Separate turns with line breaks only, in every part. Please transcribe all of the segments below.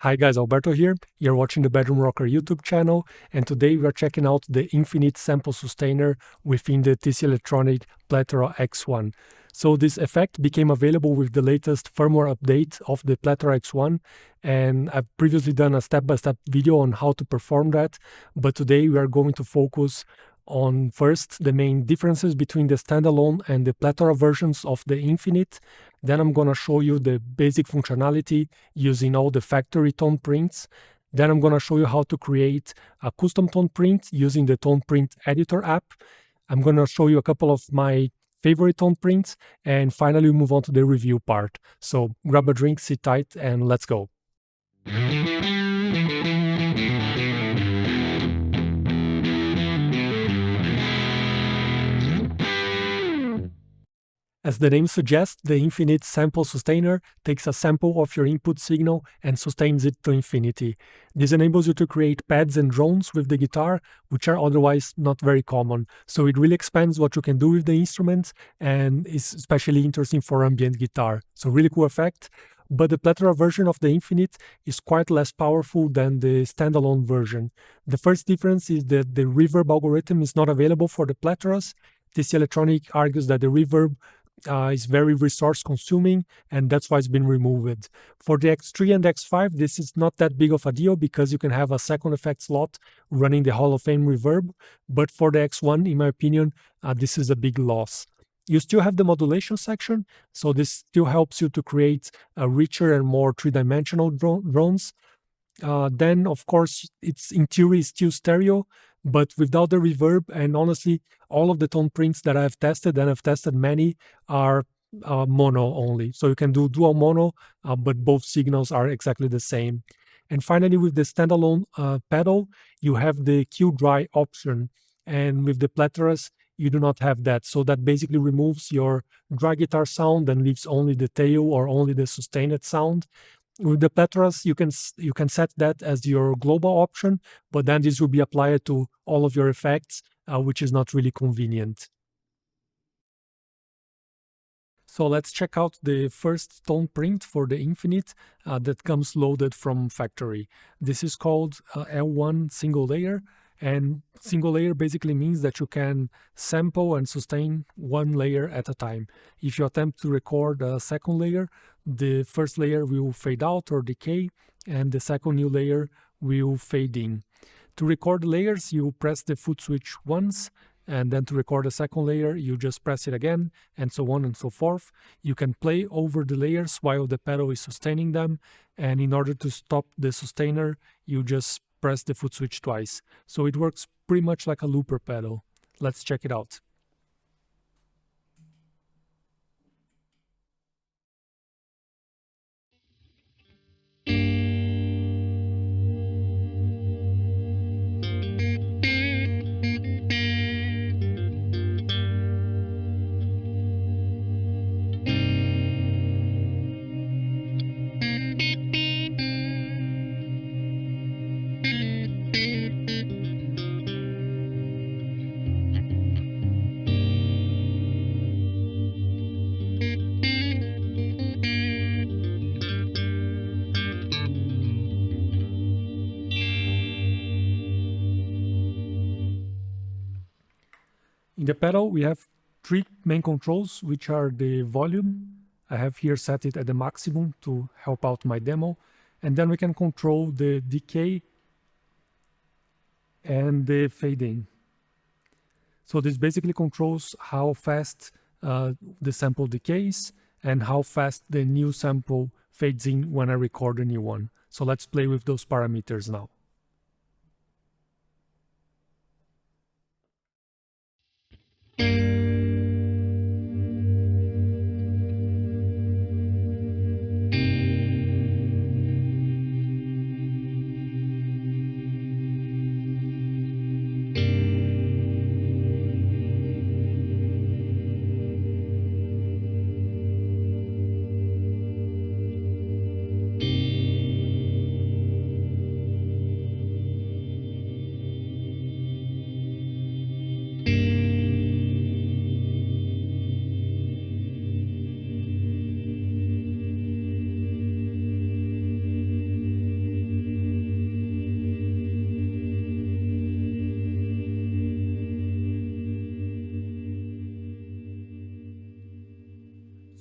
Hi guys, Alberto here. You're watching the Bedroom Rocker YouTube channel, and today we are checking out the infinite sample sustainer within the TC Electronic Plethora X1. So this effect became available with the latest firmware update of the Plethora X1, and I've previously done a step-by-step video on how to perform that, but today we are going to focus on first the main differences between the standalone and the Plethora versions of the Infinite. Then I'm going to show you the basic functionality using all the factory tone prints. Then I'm going to show you how to create a custom tone print using the TonePrint Editor app. I'm going to show you a couple of my favorite tone prints, and finally move on to the review part. So grab a drink, sit tight, and let's go. As the name suggests, the infinite sample sustainer takes a sample of your input signal and sustains it to infinity. This enables you to create pads and drones with the guitar, which are otherwise not very common. So it really expands what you can do with the instrument and is especially interesting for ambient guitar. So really cool effect. But the Plethora version of the Infinite is quite less powerful than the standalone version. The first difference is that the reverb algorithm is not available for the Plethoras. TC Electronic argues that the reverb is very resource consuming, and that's why it's been removed. For the X3 and X5, this is not that big of a deal because you can have a second effect slot running the Hall of Fame reverb, but for the X1, in my opinion, this is a big loss. You still have the modulation section, so this still helps you to create a richer and more three-dimensional drones. Then, of course, it's in theory still stereo, but without the reverb. And honestly, all of the tone prints that I've tested, and I've tested many, are mono only. So you can do dual mono, but both signals are exactly the same. And finally, with the standalone pedal, you have the Q dry option. And with the Plethoras, you do not have that. So that basically removes your dry guitar sound and leaves only the tail or only the sustained sound. With the Plethoras, you can set that as your global option, but then this will be applied to all of your effects, which is not really convenient. So let's check out the first tone print for the Infinite that comes loaded from factory. This is called L1 single layer, and single layer basically means that you can sample and sustain one layer at a time. If you attempt to record a second layer, the first layer will fade out or decay, and the second new layer will fade in. To record layers, you press the foot switch once, and then to record a second layer, you just press it again, and so on and so forth. You can play over the layers while the pedal is sustaining them, and in order to stop the sustainer, you just press the foot switch twice. So it works pretty much like a looper pedal. Let's check it out. In the pedal, we have three main controls, which are the volume. I have here set it at the maximum to help out my demo. And then we can control the decay and the fading. So this basically controls how fast the sample decays and how fast the new sample fades in when I record a new one. So let's play with those parameters now.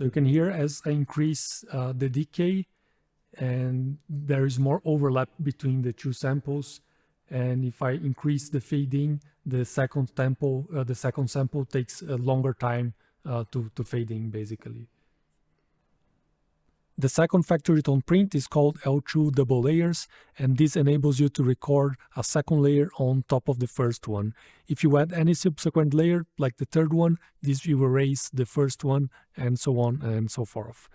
So you can hear as I increase the decay, and there is more overlap between the two samples. And if I increase the fading, the second sample takes a longer time to fade in, basically. The second factory tone print is called L2 double layers, and this enables you to record a second layer on top of the first one. If you add any subsequent layer, like the third one, this will erase the first one, and so on and so forth.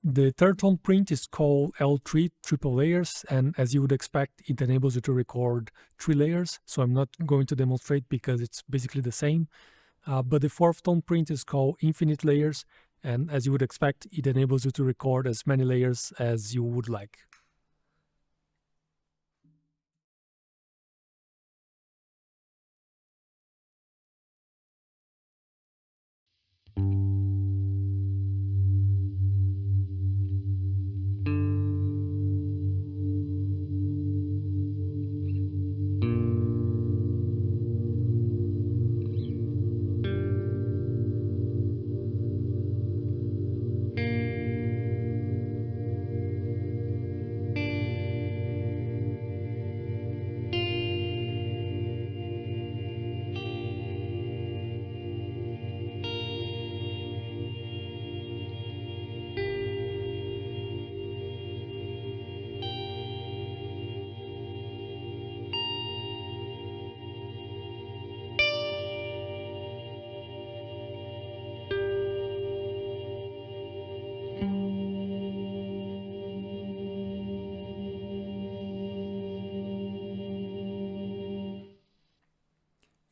The third tone print is called L3 triple layers, and as you would expect, it enables you to record 3 layers. So I'm not going to demonstrate because it's basically the same. But the fourth tone print is called infinite layers, and as you would expect, it enables you to record as many layers as you would like.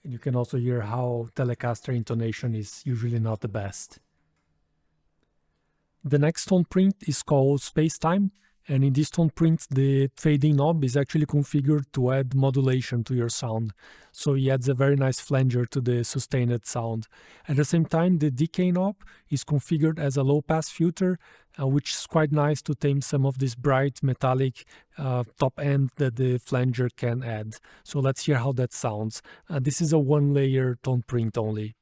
And you can also hear how Telecaster intonation is usually not the best. The next tone print is called Spacetime, and in this tone print the fading knob is actually configured to add modulation to your sound. So it adds a very nice flanger to the sustained sound. At the same time, the decay knob is configured as a low-pass filter, which is quite nice to tame some of this bright metallic top end that the flanger can add. So let's hear how that sounds. This is a one-layer tone print only.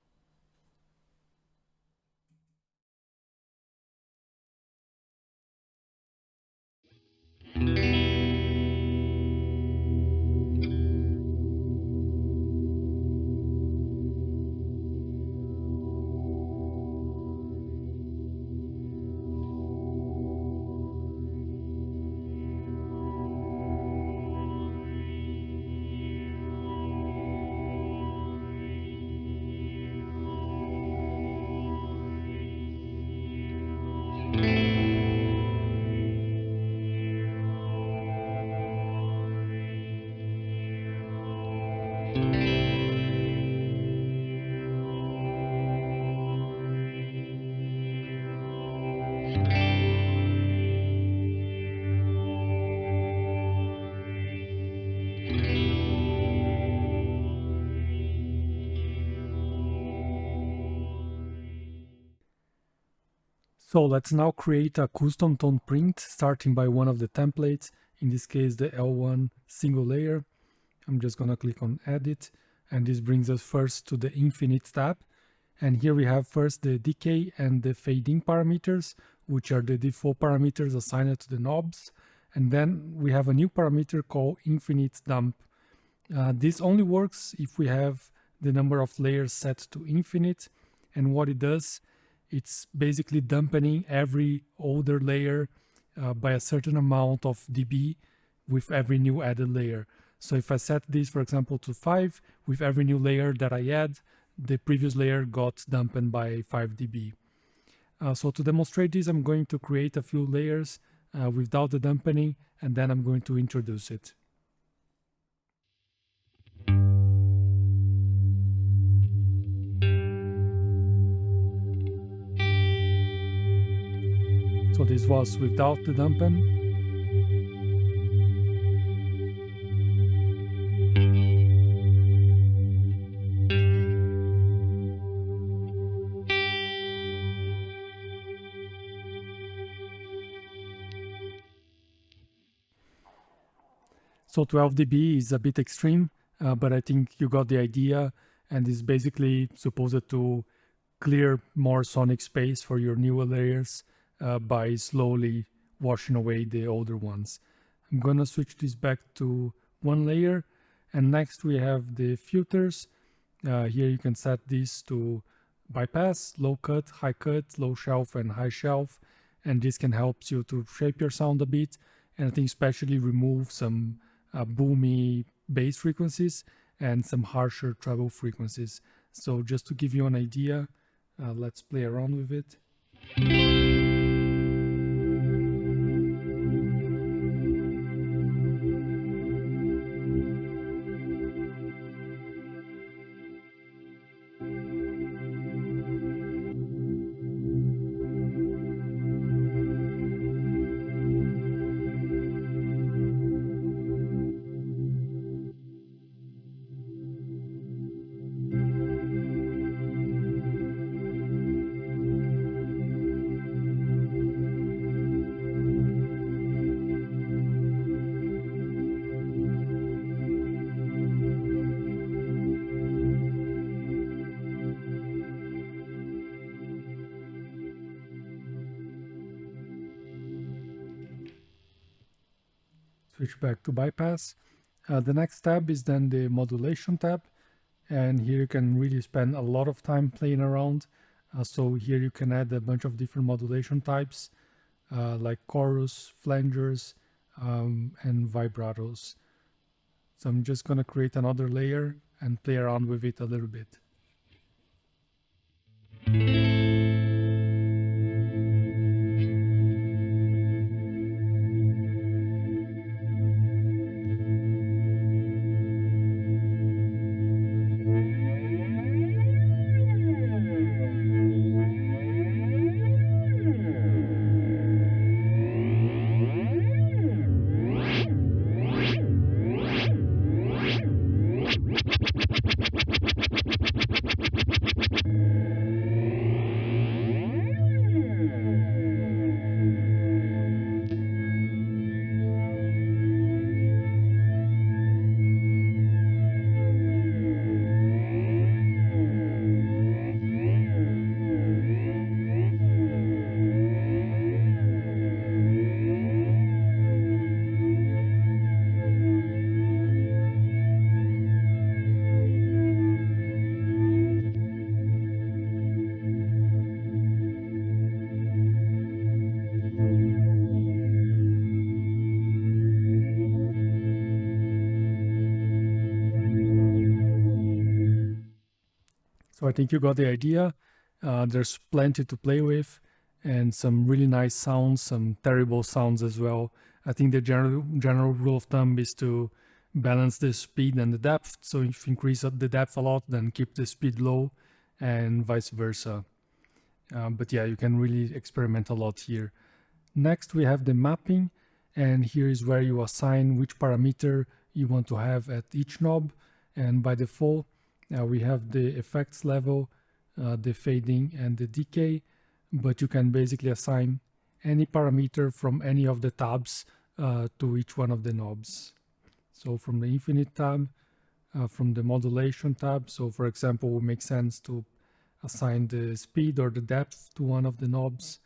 So let's now create a custom tone print starting by one of the templates, in this case the L1 single layer. I'm just gonna click on edit, and this brings us first to the infinite tab. And here we have first the decay and the fading parameters, which are the default parameters assigned to the knobs. And then we have a new parameter called infinite dump. This only works if we have the number of layers set to infinite. And what it does, it's basically dampening every older layer by a certain amount of dB with every new added layer. So if I set this, for example, to 5, with every new layer that I add, the previous layer got dampened by 5 dB. So to demonstrate this, I'm going to create a few layers without the dampening, and then I'm going to introduce it. So this was without the dampen. So 12 dB is a bit extreme, but I think you got the idea, and is basically supposed to clear more sonic space for your newer layers by slowly washing away the older ones. I'm gonna switch this back to one layer, and next we have the filters. Here you can set these to bypass, low cut, low shelf, and high shelf, and this can help you to shape your sound a bit, and I think especially remove some boomy bass frequencies and some harsher treble frequencies. So just to give you an idea, let's play around with it. Switch back to bypass. The next tab is then the modulation tab, and here you can really spend a lot of time playing around. So here you can add a bunch of different modulation types like chorus, flangers, and vibratos. So I'm just going to create another layer and play around with it a little bit. So I think you got the idea. There's plenty to play with, and some really nice sounds, some terrible sounds as well. I think the general rule of thumb is to balance the speed and the depth. So if you increase the depth a lot, then keep the speed low, and vice versa. But yeah, you can really experiment a lot here. Next, we have the mapping, and here is where you assign which parameter you want to have at each knob. And by default, we have the effects level, the fading, and the decay, but you can basically assign any parameter from any of the tabs to each one of the knobs. So from the infinite tab, from the modulation tab, so for example, it would make sense to assign the speed or the depth to one of the knobs.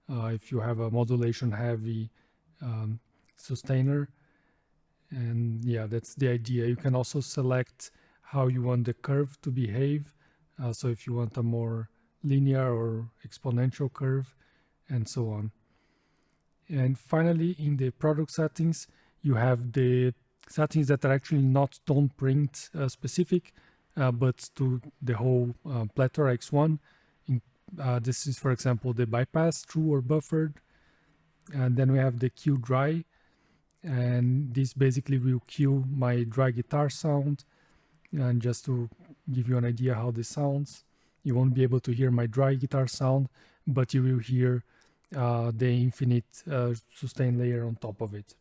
If you have a modulation heavy sustainer. And yeah, that's the idea. You can also select how you want the curve to behave. So if you want a more linear or exponential curve, and so on. And finally, in the product settings, you have the settings that are actually not TonePrint specific, but to the whole Plethora X1. This is, for example, the bypass, true or buffered. And then we have the cue dry, and this basically will cue my dry guitar sound. And just to give you an idea how this sounds, you won't be able to hear my dry guitar sound, but you will hear the infinite sustain layer on top of it.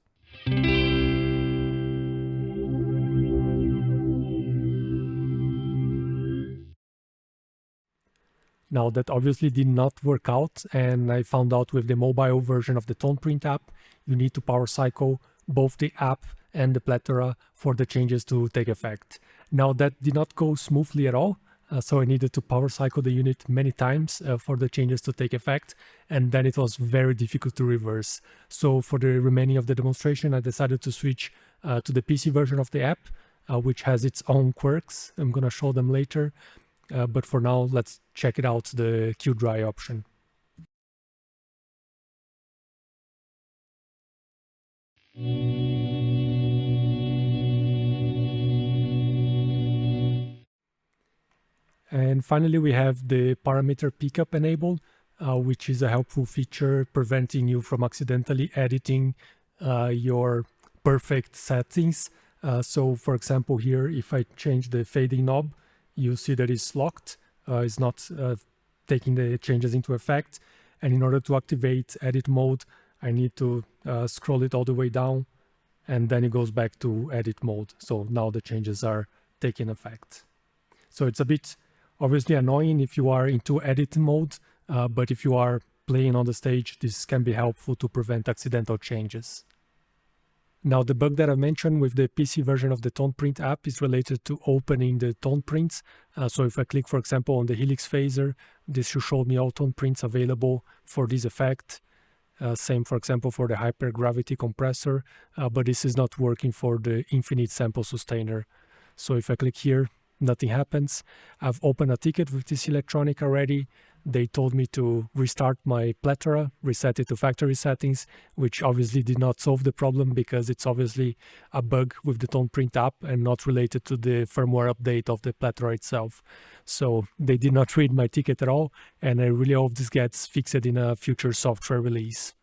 Now that obviously did not work out, and I found out with the mobile version of the TonePrint app, you need to power cycle both the app and the Plethora for the changes to take effect. Now that did not go smoothly at all, so I needed to power cycle the unit many times for the changes to take effect, and then it was very difficult to reverse. So for the remaining of the demonstration, I decided to switch to the PC version of the app, which has its own quirks. I'm gonna show them later. But for now, let's check it out, the cue dry option. And finally, we have the parameter pickup enabled, which is a helpful feature preventing you from accidentally editing your perfect settings. So for example, here, if I change the fading knob, you see that it's locked. It's not taking the changes into effect. And in order to activate edit mode, I need to scroll it all the way down, and then it goes back to edit mode. So now the changes are taking effect. So it's a bit obviously annoying if you are into edit mode, but if you are playing on the stage, this can be helpful to prevent accidental changes. Now, the bug that I mentioned with the PC version of the TonePrint app is related to opening the TonePrints. So if I click, for example, on the Helix phaser, this should show me all TonePrints available for this effect. Same, for example, for the hypergravity compressor, but this is not working for the infinite sample sustainer. So if I click here, nothing happens. I've opened a ticket with this electronic already. They told me to restart my Plethora, reset it to factory settings, which obviously did not solve the problem because it's obviously a bug with the TonePrint app and not related to the firmware update of the Plethora itself. So they did not read my ticket at all, and I really hope this gets fixed in a future software release.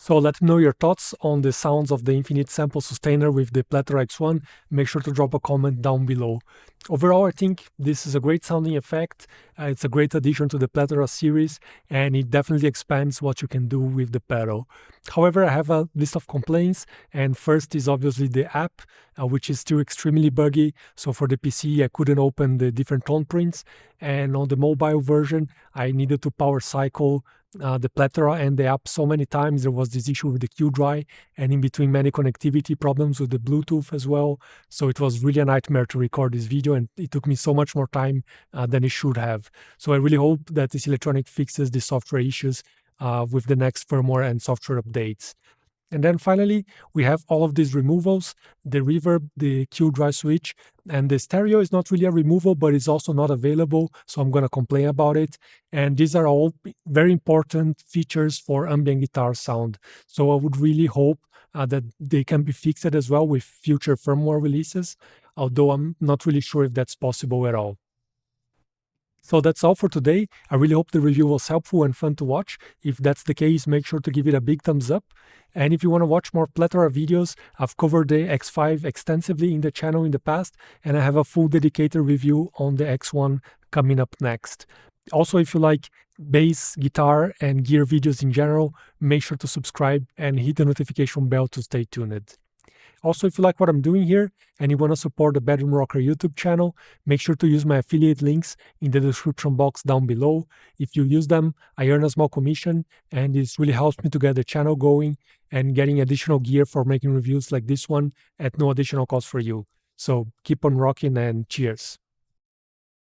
So let me know your thoughts on the sounds of the infinite sample sustainer with the Plethora X1. Make sure to drop a comment down below. Overall, I think this is a great sounding effect. It's a great addition to the Plethora series, and it definitely expands what you can do with the pedal. However, I have a list of complaints, and first is obviously the app, which is still extremely buggy. So for the PC, I couldn't open the different tone prints, and on the mobile version, I needed to power cycle the Plethora and the app so many times. There was this issue with the Q-Dry, and in between many connectivity problems with the Bluetooth as well. So it was really a nightmare to record this video, and it took me so much more time than it should have. So I really hope that this electronic fixes the software issues with the next firmware and software updates. And then finally, we have all of these removals, the reverb, the Q-Dry switch, and the stereo is not really a removal, but it's also not available, so I'm going to complain about it. And these are all very important features for ambient guitar sound. So I would really hope that they can be fixed as well with future firmware releases, although I'm not really sure if that's possible at all. So that's all for today. I really hope the review was helpful and fun to watch. If that's the case, make sure to give it a big thumbs up. And if you want to watch more Plethora videos, I've covered the X5 extensively in the channel in the past, and I have a full dedicated review on the X1 coming up next. Also, if you like bass, guitar, and gear videos in general, make sure to subscribe and hit the notification bell to stay tuned. Also, if you like what I'm doing here and you want to support the Bedroom Rocker YouTube channel, make sure to use my affiliate links in the description box down below. If you use them, I earn a small commission, and this really helps me to get the channel going and getting additional gear for making reviews like this one at no additional cost for you. So keep on rocking and cheers.